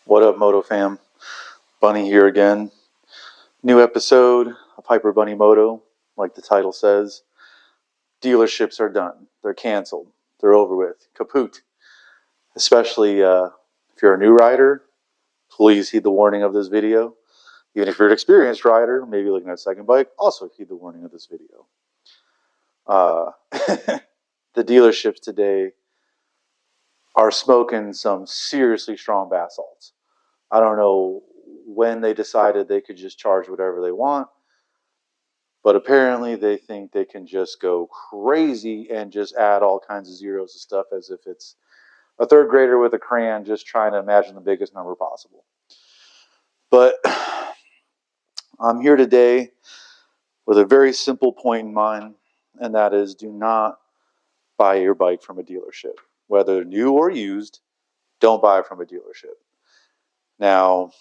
What up, Moto fam? Bunny here again. New episode of Hyper Bunny Moto. Like the title says, dealerships are done. They're canceled. They're over with. Kaput. Especially if you're a new rider, please heed the warning of this video. Even if you're an experienced rider, maybe looking at a second bike, also heed the warning of this video. The dealerships today are smoking some seriously strong bath salts. I don't know when they decided they could just charge whatever they want, but apparently they think they can just go crazy and just add all kinds of zeros to stuff as if it's a third grader with a crayon just trying to imagine the biggest number possible. But I'm here today with a very simple point in mind, and that is do not buy your bike from a dealership. Whether new or used, don't buy it from a dealership. Now,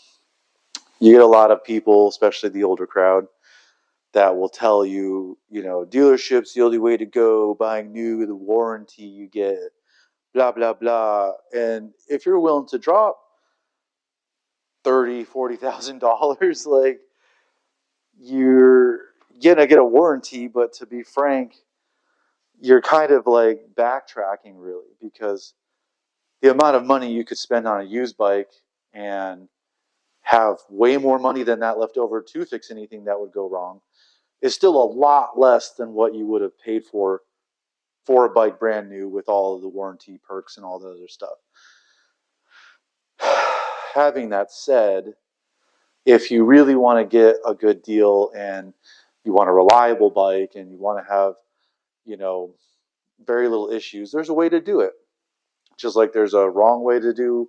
you get a lot of people, especially the older crowd, that will tell you, dealerships, the only way to go, buying new, the warranty you get, blah, blah, blah. And if you're willing to drop $30,000, $40,000, like, you're going to get a warranty. But to be frank, you're kind of like backtracking, really, because the amount of money you could spend on a used bike and have way more money than that left over to fix anything that would go wrong is still a lot less than what you would have paid for a bike brand new with all of the warranty perks and all the other stuff. Having that said, if you really want to get a good deal and you want a reliable bike and you want to have, very little issues, there's a way to do it. Just like there's a wrong way to do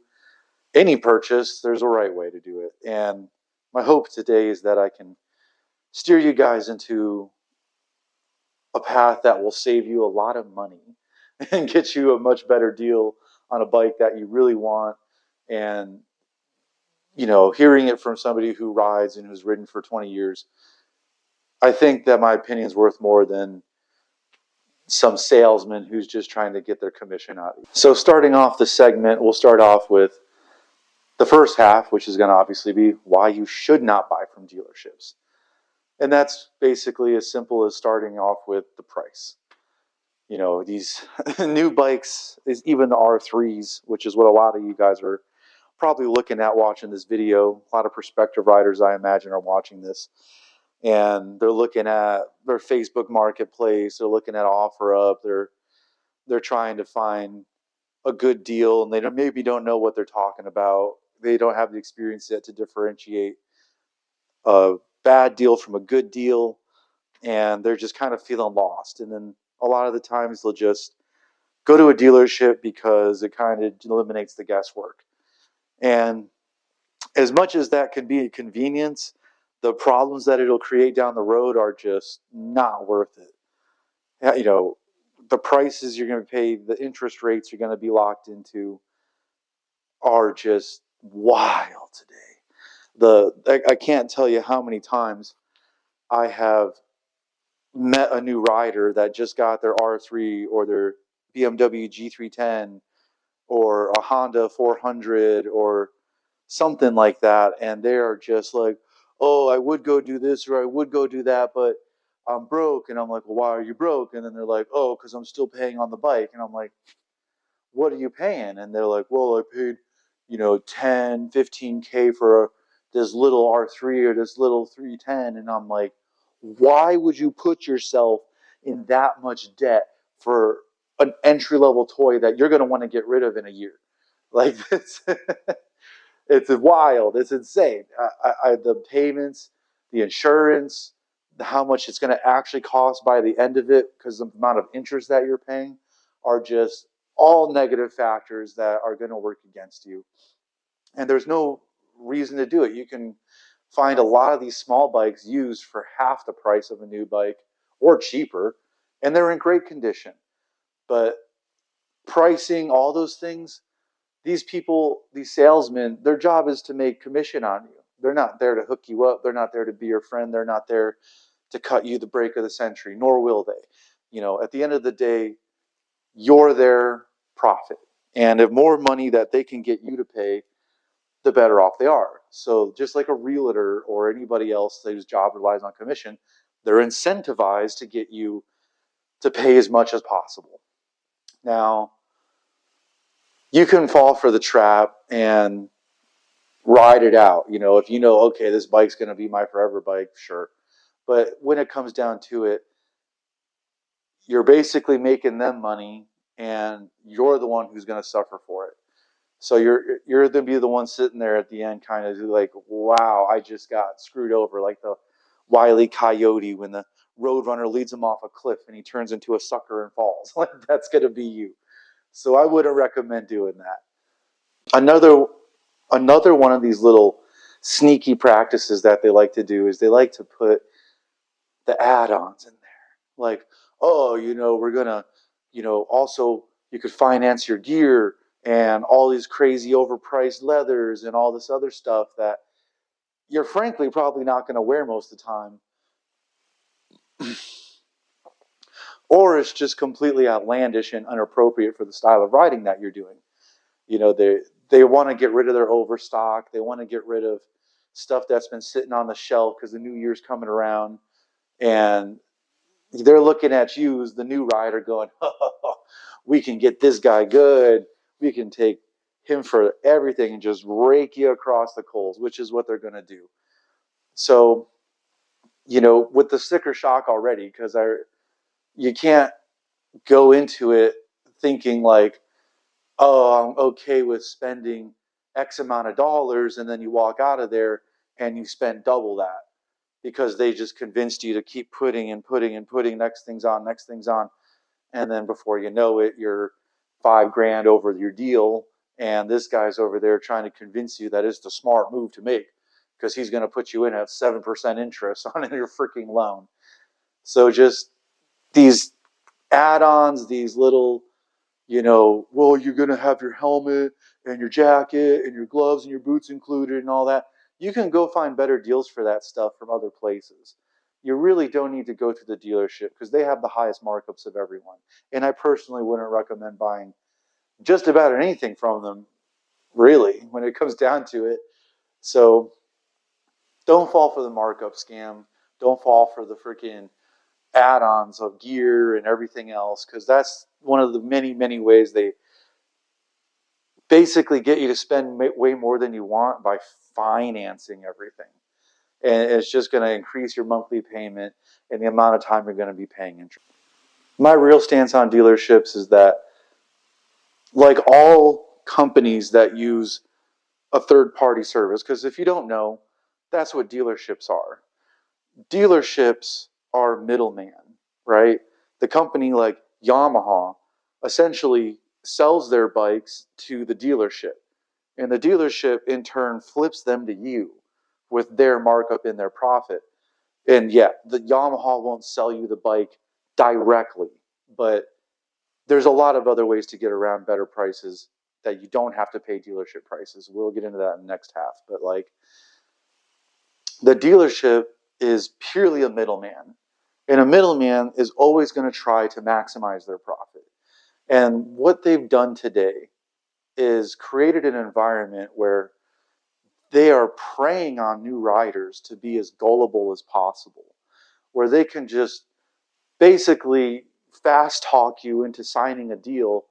any purchase, there's a right way to do it. And my hope today is that I can steer you guys into a path that will save you a lot of money and get you a much better deal on a bike that you really want. And, hearing it from somebody who rides and who's ridden for 20 years, I think that my opinion is worth more than some salesman who's just trying to get their commission out of you. So starting off the segment, we'll start off with the first half, which is going to obviously be why you should not buy from dealerships. And that's basically as simple as starting off with the price. These new bikes, even the R3s, which is what a lot of you guys are probably looking at watching this video. A lot of prospective riders, I imagine, are watching this. And they're looking at their Facebook marketplace. They're looking at OfferUp. They're trying to find a good deal, and they maybe don't know what they're talking about. They don't have the experience yet to differentiate a bad deal from a good deal, and they're just kind of feeling lost. And then a lot of the times they'll just go to a dealership because it kind of eliminates the guesswork. And as much as that can be a convenience, the problems that it'll create down the road are just not worth it. The prices you're going to pay, the interest rates you're going to be locked into are just wild today. I can't tell you how many times I have met a new rider that just got their R3 or their BMW G310 or a Honda 400 or something like that, and they are just like, oh, I would go do this or I would go do that, but I'm broke. And I'm like, well, why are you broke? And then they're like, oh, because I'm still paying on the bike. And I'm like, what are you paying? And they're like, well, I paid 10, 15K for this little R3 or this little 310. And I'm like, why would you put yourself in that much debt for an entry-level toy that you're going to want to get rid of in a year? Like, it's wild. It's insane. The payments, the insurance, how much it's going to actually cost by the end of it, because the amount of interest that you're paying are just all negative factors that are going to work against you. And there's no reason to do it. You can find a lot of these small bikes used for half the price of a new bike or cheaper, and they're in great condition. But pricing, all those things, these people, these salesmen, their job is to make commission on you. They're not there to hook you up. They're not there to be your friend. They're not there to cut you the break of the century, nor will they. At the end of the day, you're their profit. And the more money that they can get you to pay, the better off they are. So just like a realtor or anybody else whose job relies on commission, they're incentivized to get you to pay as much as possible. Now, you can fall for the trap and ride it out. If you know, okay, this bike's going to be my forever bike, sure. But when it comes down to it, you're basically making them money and you're the one who's going to suffer for it. So you're going to be the one sitting there at the end kind of like, wow, I just got screwed over, like the Wile E. Coyote when the roadrunner leads him off a cliff and he turns into a sucker and falls. Like that's going to be you. So I wouldn't recommend doing that. Another one of these little sneaky practices that they like to do is they like to put the add-ons in there. Like, oh, we're gonna, also you could finance your gear and all these crazy overpriced leathers and all this other stuff that you're frankly probably not going to wear most of the time. Or it's just completely outlandish and inappropriate for the style of riding that you're doing. They want to get rid of their overstock. They want to get rid of stuff that's been sitting on the shelf because the new year's coming around, and they're looking at you as the new rider going, oh, we can get this guy good. We can take him for everything and just rake you across the coals, which is what they're going to do. So, with the sticker shock already, because you can't go into it thinking like, oh, I'm okay with spending X amount of dollars, and then you walk out of there and you spend double that because they just convinced you to keep putting and putting and putting next things on, and then before you know it, you're $5,000 over your deal, and this guy's over there trying to convince you that it's the smart move to make because he's going to put you in at 7% interest on your freaking loan. So just these add-ons, these little, well, you're going to have your helmet and your jacket and your gloves and your boots included and all that. You can go find better deals for that stuff from other places. You really don't need to go to the dealership because they have the highest markups of everyone. And I personally wouldn't recommend buying just about anything from them, really, when it comes down to it. So don't fall for the markup scam. Don't fall for the freaking add-ons of gear and everything else, because that's one of the many, many ways they basically get you to spend way more than you want by financing everything. And it's just going to increase your monthly payment and the amount of time you're going to be paying interest. My real stance on dealerships is that, like all companies that use a third-party service, because if you don't know, that's what dealerships are. Dealerships are middleman, right? The company like Yamaha essentially sells their bikes to the dealership, and the dealership in turn flips them to you with their markup in their profit. And yeah, the Yamaha won't sell you the bike directly, but there's a lot of other ways to get around better prices that you don't have to pay dealership prices. We'll get into that in the next half, but like the dealership is purely a middleman, and a middleman is always going to try to maximize their profit. And what they've done today is created an environment where they are preying on new riders to be as gullible as possible, where they can just basically fast talk you into signing a deal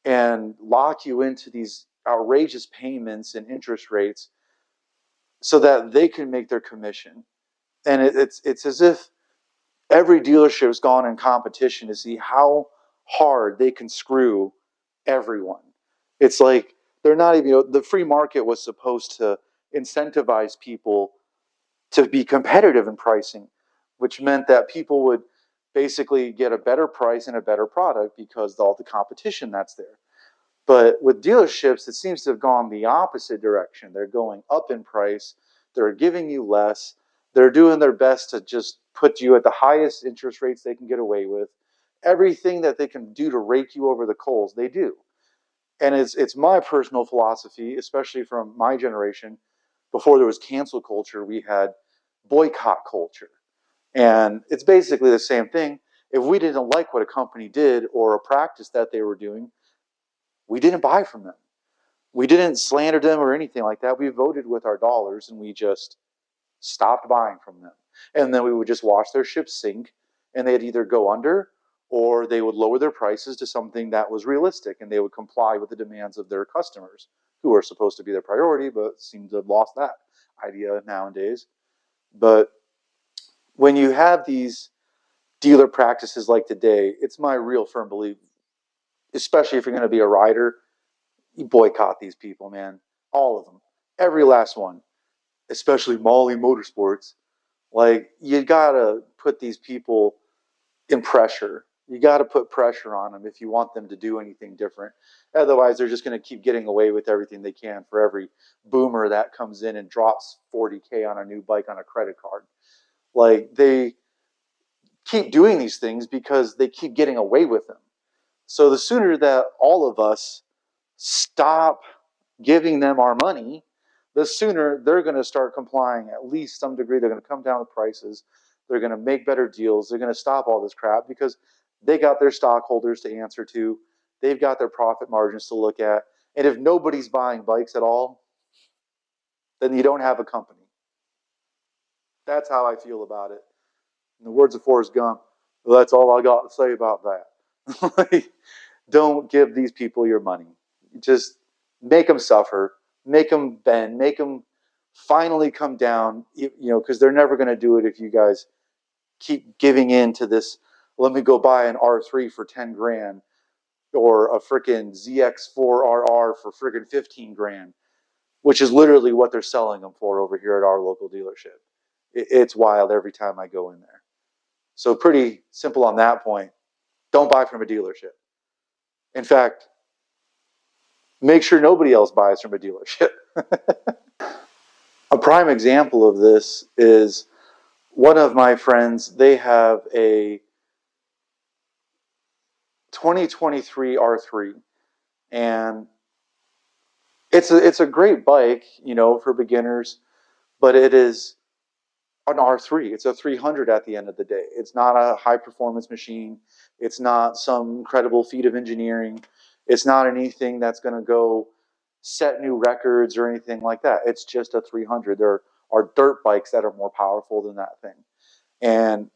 and lock you into these outrageous payments and interest rates so that they can make their commission. And it's as if every dealership's gone in competition to see how hard they can screw everyone. It's like they're not even, the free market was supposed to incentivize people to be competitive in pricing, which meant that people would basically get a better price and a better product because of all the competition that's there. But with dealerships, it seems to have gone the opposite direction. They're going up in price. They're giving you less. They're doing their best to just put you at the highest interest rates they can get away with. Everything that they can do to rake you over the coals, they do. And it's my personal philosophy, especially from my generation. Before there was cancel culture, we had boycott culture. And it's basically the same thing. If we didn't like what a company did or a practice that they were doing, we didn't buy from them. We didn't slander them or anything like that. We voted with our dollars, and we just stopped buying from them. And then we would just watch their ships sink, and they'd either go under or they would lower their prices to something that was realistic, and they would comply with the demands of their customers, who are supposed to be their priority, but seem to have lost that idea nowadays. But when you have these dealer practices like today, it's my real firm belief, especially if you're going to be a rider, you boycott these people, man. All of them. Every last one. Especially Molly Motorsports. Like, you gotta put these people in pressure. You gotta put pressure on them if you want them to do anything different. Otherwise, they're just gonna keep getting away with everything they can for every boomer that comes in and drops 40K on a new bike on a credit card. Like, they keep doing these things because they keep getting away with them. So the sooner that all of us stop giving them our money, the sooner they're going to start complying at least some degree. They're going to come down with prices. They're going to make better deals. They're going to stop all this crap because they got their stockholders to answer to. They've got their profit margins to look at. And if nobody's buying bikes at all, then you don't have a company. That's how I feel about it. In the words of Forrest Gump, well, that's all I got to say about that. Like, don't give these people your money. Just make them suffer, make them bend, make them finally come down, because they're never going to do it if you guys keep giving in to this. Let me go buy an R3 for 10 grand or a freaking ZX4RR for freaking 15 grand, which is literally what they're selling them for over here at our local dealership. It's wild every time I go in there. So pretty simple on that point. Don't buy from a dealership. In fact, make sure nobody else buys from a dealership. A prime example of this is one of my friends. They have a 2023 R3, and it's a great bike, for beginners, but it is an R3. It's a 300 at the end of the day. It's not a high performance machine. It's not some incredible feat of engineering. It's not anything that's going to go set new records or anything like that. It's just a 300. There are dirt bikes that are more powerful than that thing. And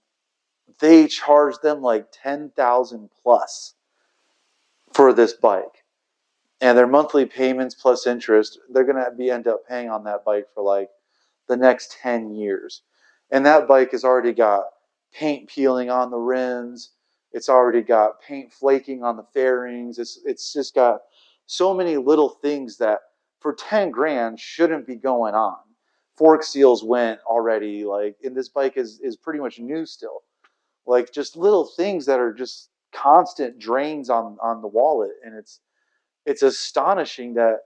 they charge them like 10,000 plus for this bike. And their monthly payments plus interest, they're going to end up paying on that bike for like the next 10 years. And that bike has already got paint peeling on the rims. It's already got paint flaking on the fairings. It's just got so many little things that for 10 grand shouldn't be going on. Fork seals went already, and this bike is pretty much new still. Like, just little things that are just constant drains on the wallet. And it's astonishing that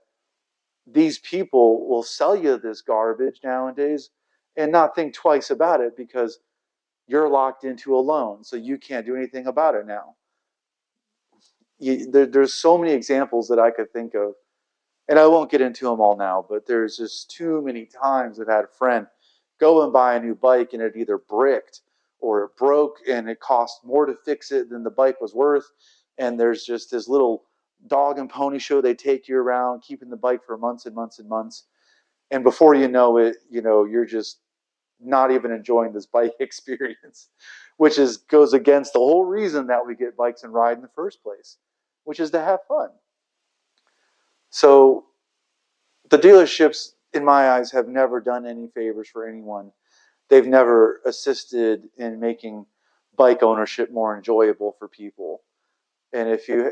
these people will sell you this garbage nowadays and not think twice about it because you're locked into a loan, so you can't do anything about it now. There's so many examples that I could think of, and I won't get into them all now, but there's just too many times I've had a friend go and buy a new bike and it either bricked or it broke and it cost more to fix it than the bike was worth. And there's just this little dog and pony show. They take you around, keeping the bike for months and months and months. And before you know it, you're just not even enjoying this bike experience, which goes against the whole reason that we get bikes and ride in the first place, which is to have fun. So the dealerships, in my eyes, have never done any favors for anyone. They've never assisted in making bike ownership more enjoyable for people. And if you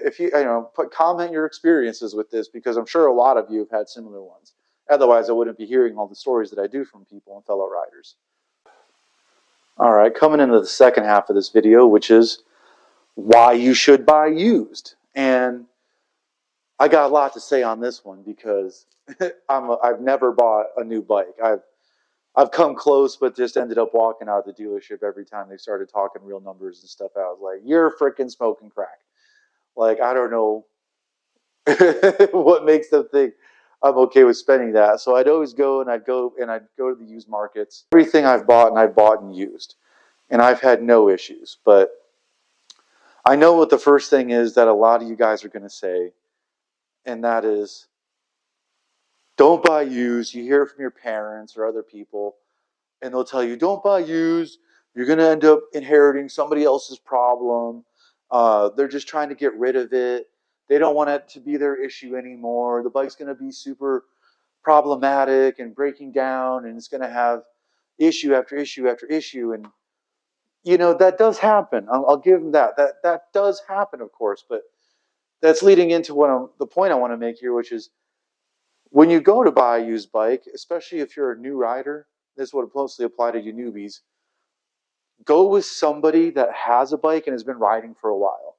comment your experiences with this, because I'm sure a lot of you have had similar ones. Otherwise, I wouldn't be hearing all the stories that I do from people and fellow riders. All right, coming into the second half of this video, which is why you should buy used. And I got a lot to say on this one because I've never bought a new bike. I've come close, but just ended up walking out of the dealership every time they started talking real numbers and stuff. I was like, "You're freaking smoking crack." Like, I don't know what makes them think I'm okay with spending that. So I'd always go and I'd go to the used markets. Everything I've bought and used, and I've had no issues. But I know what the first thing is that a lot of you guys are going to say, and that is, don't buy used. You hear it from your parents or other people, and they'll tell you, don't buy used. You're going to end up inheriting somebody else's problem. They're just trying to get rid of it. They don't want it to be their issue anymore. The bike's going to be super problematic and breaking down, and it's going to have issue after issue after issue. And that does happen. I'll give them that. That does happen, of course. But that's leading into the point I want to make here, which is when you go to buy a used bike, especially if you're a new rider, this would mostly apply to you newbies. Go with somebody that has a bike and has been riding for a while,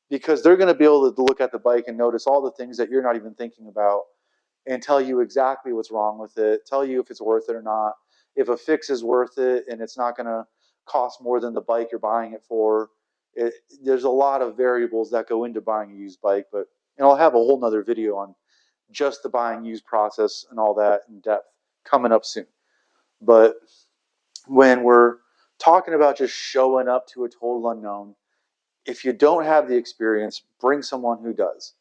because they're going to be able to look at the bike and notice all the things that you're not even thinking about, and tell you exactly what's wrong with it, tell you if it's worth it or not, if a fix is worth it and it's not going to cost more than the bike you're buying it for. There's a lot of variables that go into buying a used bike, and I'll have a whole nother video on just the buying used process and all that in depth coming up soon. But when we're talking about just showing up to a total unknown, if you don't have the experience, bring someone who does.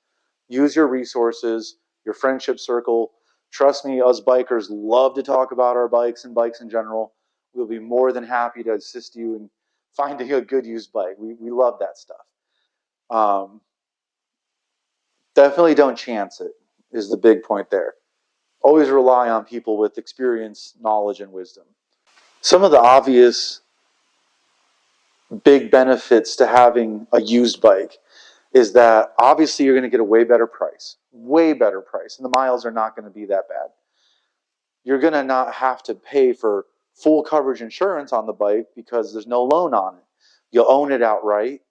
Use your resources, your friendship circle. Trust me, us bikers love to talk about our bikes and bikes in general. We'll be more than happy to assist you in finding a good used bike. We love that stuff. Definitely don't chance it, is the big point there. Always rely on people with experience, knowledge, and wisdom. Some of the obvious big benefits to having a used bike is that obviously you're going to get a way better price, and the miles are not going to be that bad. You're going to not have to pay for full coverage insurance on the bike because there's no loan on it. You'll own it outright,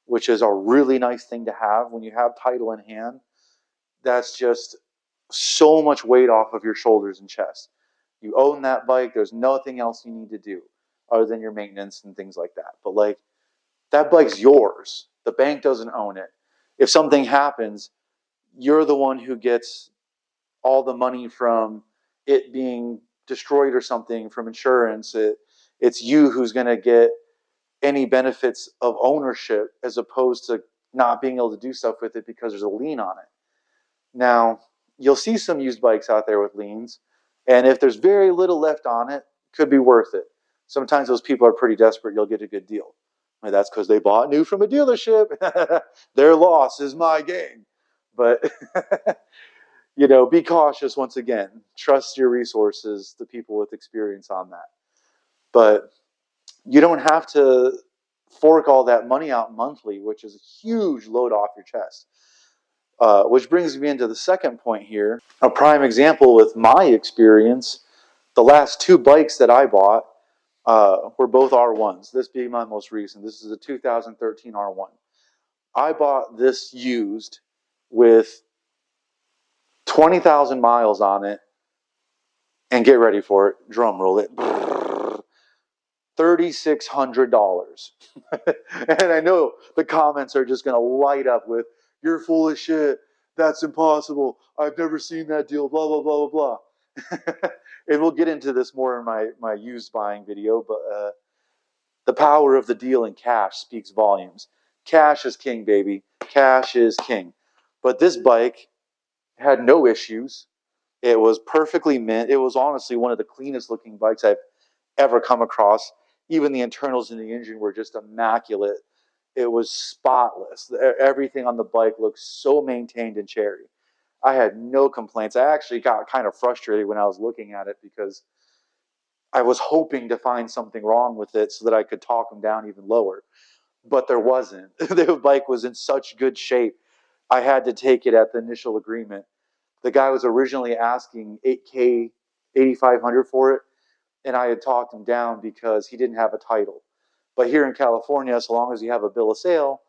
which is a really nice thing to have when you have title in hand. That's just so much weight off of your shoulders and chest. You own that bike, there's nothing else you need to do other than your maintenance and things like that. But that bike's yours. The bank doesn't own it. If something happens, you're the one who gets all the money from it being destroyed or something from insurance. It's you who's going to get any benefits of ownership, as opposed to not being able to do stuff with it because there's a lien on it. Now, you'll see some used bikes out there with liens, and if there's very little left on it, it could be worth it. Sometimes those people are pretty desperate, you'll get a good deal. And that's because they bought new from a dealership. Their loss is my gain. But be cautious once again. Trust your resources, the people with experience on that. But you don't have to fork all that money out monthly, which is a huge load off your chest. Which brings me into the second point here. A prime example with my experience, the last two bikes that I bought were both R1s. This being my most recent. This is a 2013 R1. I bought this used with 20,000 miles on it, and get ready for it, drum roll it, $3,600. And I know the comments are just going to light up with, you're full of shit, that's impossible, I've never seen that deal, blah, blah, blah, blah, blah. And we'll get into this more in my used buying video, but the power of the deal in cash speaks volumes. Cash is king, baby. Cash is king. But this bike had no issues. It was perfectly mint. It was honestly one of the cleanest looking bikes I've ever come across. Even the internals in the engine were just immaculate. It was spotless. Everything on the bike looked so maintained and cherry. I had no complaints. I actually got kind of frustrated when I was looking at it because I was hoping to find something wrong with it so that I could talk them down even lower. But there wasn't. The bike was in such good shape. I had to take it at the initial agreement. The guy was originally asking $8K, $8,500 for it, and I had talked him down because he didn't have a title. But here in California, so long as you have a bill of sale,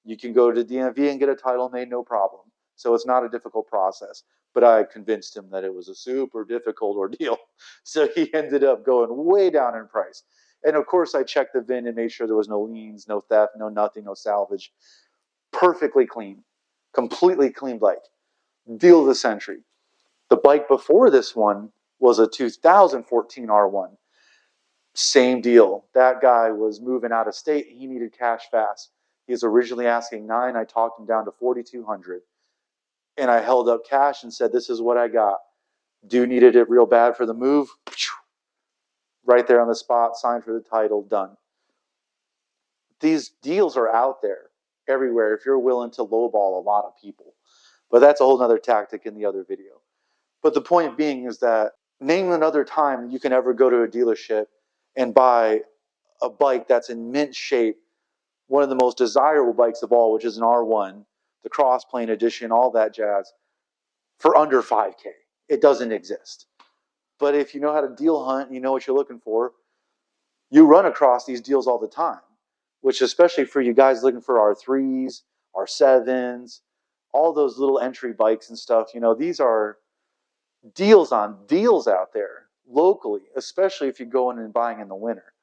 you can go to DMV and get a title made, no problem. So it's not a difficult process. But I convinced him that it was a super difficult ordeal. So he ended up going way down in price. And of course, I checked the VIN and made sure there was no liens, no theft, no nothing, no salvage. Perfectly clean. Completely clean bike. Deal of the century. The bike before this one was a 2014 R1. Same deal. That guy was moving out of state. He needed cash fast. He was originally asking $9,000. I talked him down to $4,200. And I held up cash and said, this is what I got. Do needed it real bad for the move, right there on the spot, signed for the title, done. These deals are out there everywhere if you're willing to lowball a lot of people. But that's a whole other tactic in the other video. But the point being is that name another time you can ever go to a dealership and buy a bike that's in mint shape, one of the most desirable bikes of all, which is an R1, the Crossplane edition, all that jazz, for under 5K. It doesn't exist. But if you know how to deal hunt and you know what you're looking for, you run across these deals all the time, which especially for you guys looking for R3s, R7s, all those little entry bikes and stuff, these are deals on deals out there locally, especially if you're going and buying in the winter.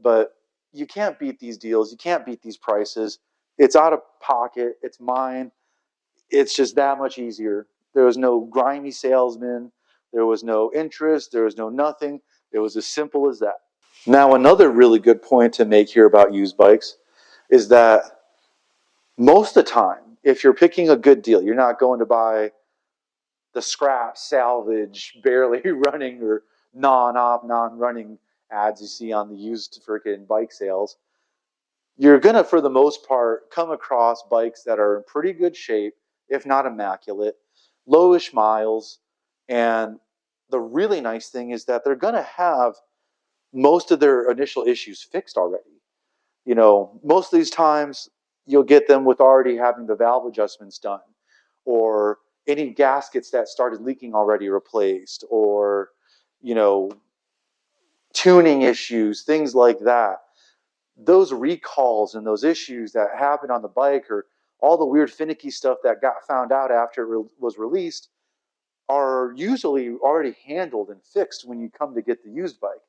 But you can't beat these deals. You can't beat these prices. It's out of pocket. It's mine. It's just that much easier. There was no grimy salesman. There was no interest. There was no nothing. It was as simple as that. Now, another really good point to make here about used bikes is that most of the time, if you're picking a good deal, you're not going to buy the scrap, salvage, barely running or non-op, non-running ads you see on the used freaking bike sales. You're going to, for the most part, come across bikes that are in pretty good shape, if not immaculate, lowish miles. And the really nice thing is that they're going to have most of their initial issues fixed already. Most of these times you'll get them with already having the valve adjustments done, or any gaskets that started leaking already replaced, or, tuning issues, things like that. Those recalls and those issues that happen on the bike, or all the weird finicky stuff that got found out after it was released, are usually already handled and fixed when you come to get the used bike.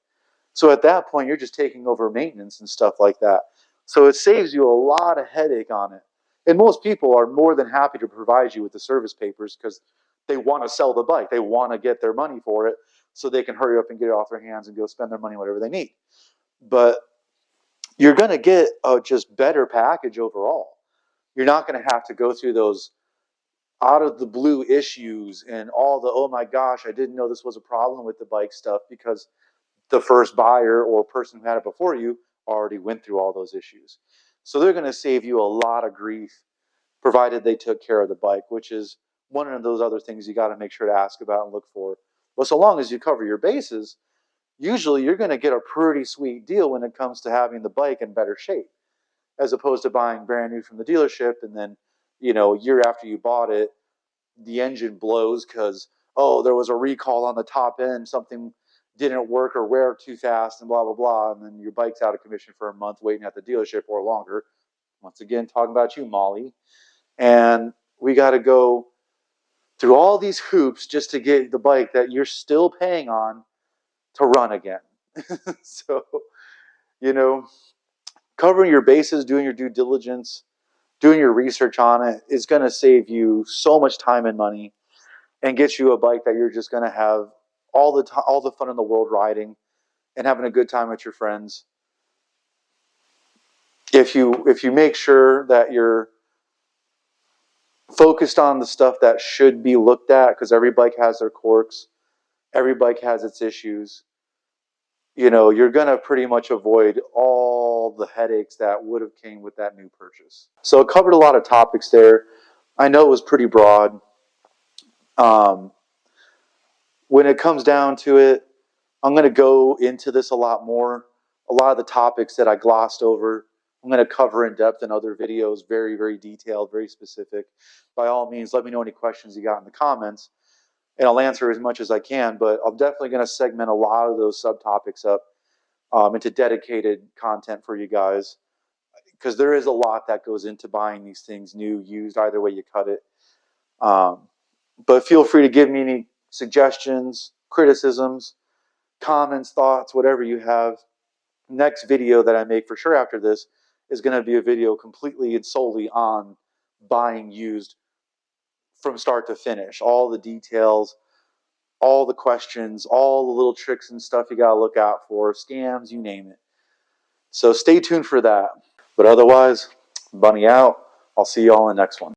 So at that point, you're just taking over maintenance and stuff like that. So it saves you a lot of headache on it. And most people are more than happy to provide you with the service papers because they want to sell the bike. They want to get their money for it so they can hurry up and get it off their hands and go spend their money whatever they need. But you're going to get a just better package overall. You're not going to have to go through those out of the blue issues and all the, oh my gosh, I didn't know this was a problem with the bike stuff, because the first buyer or person who had it before you already went through all those issues. So they're going to save you a lot of grief, provided they took care of the bike, which is one of those other things you got to make sure to ask about and look for. But so long as you cover your bases, usually you're going to get a pretty sweet deal when it comes to having the bike in better shape, as opposed to buying brand new from the dealership and then, a year after you bought it, the engine blows because, oh, there was a recall on the top end, something didn't work or wear too fast and blah, blah, blah. And then your bike's out of commission for a month waiting at the dealership or longer. Once again, talking about you, Molly. And we got to go through all these hoops just to get the bike that you're still paying on to run again. So, covering your bases, doing your due diligence, doing your research on it is going to save you so much time and money and get you a bike that you're just going to have all the fun in the world riding and having a good time with your friends. If you make sure that you're focused on the stuff that should be looked at, because every bike has their quirks, every bike has its issues, you're going to pretty much avoid all the headaches that would have came with that new purchase. So it covered a lot of topics there. I know it was pretty broad. When it comes down to it, I'm going to go into this a lot more. A lot of the topics that I glossed over, I'm going to cover in depth in other videos, very, very detailed, very specific. By all means, let me know any questions you got in the comments, and I'll answer as much as I can, but I'm definitely going to segment a lot of those subtopics up into dedicated content for you guys, because there is a lot that goes into buying these things, new, used, either way you cut it. But feel free to give me any suggestions, criticisms, comments, thoughts, whatever you have. Next video that I make for sure after this is going to be a video completely and solely on buying used from start to finish. All the details, all the questions, all the little tricks and stuff you got to look out for, scams, you name it. So stay tuned for that. But otherwise, Bunny out. I'll see you all in the next one.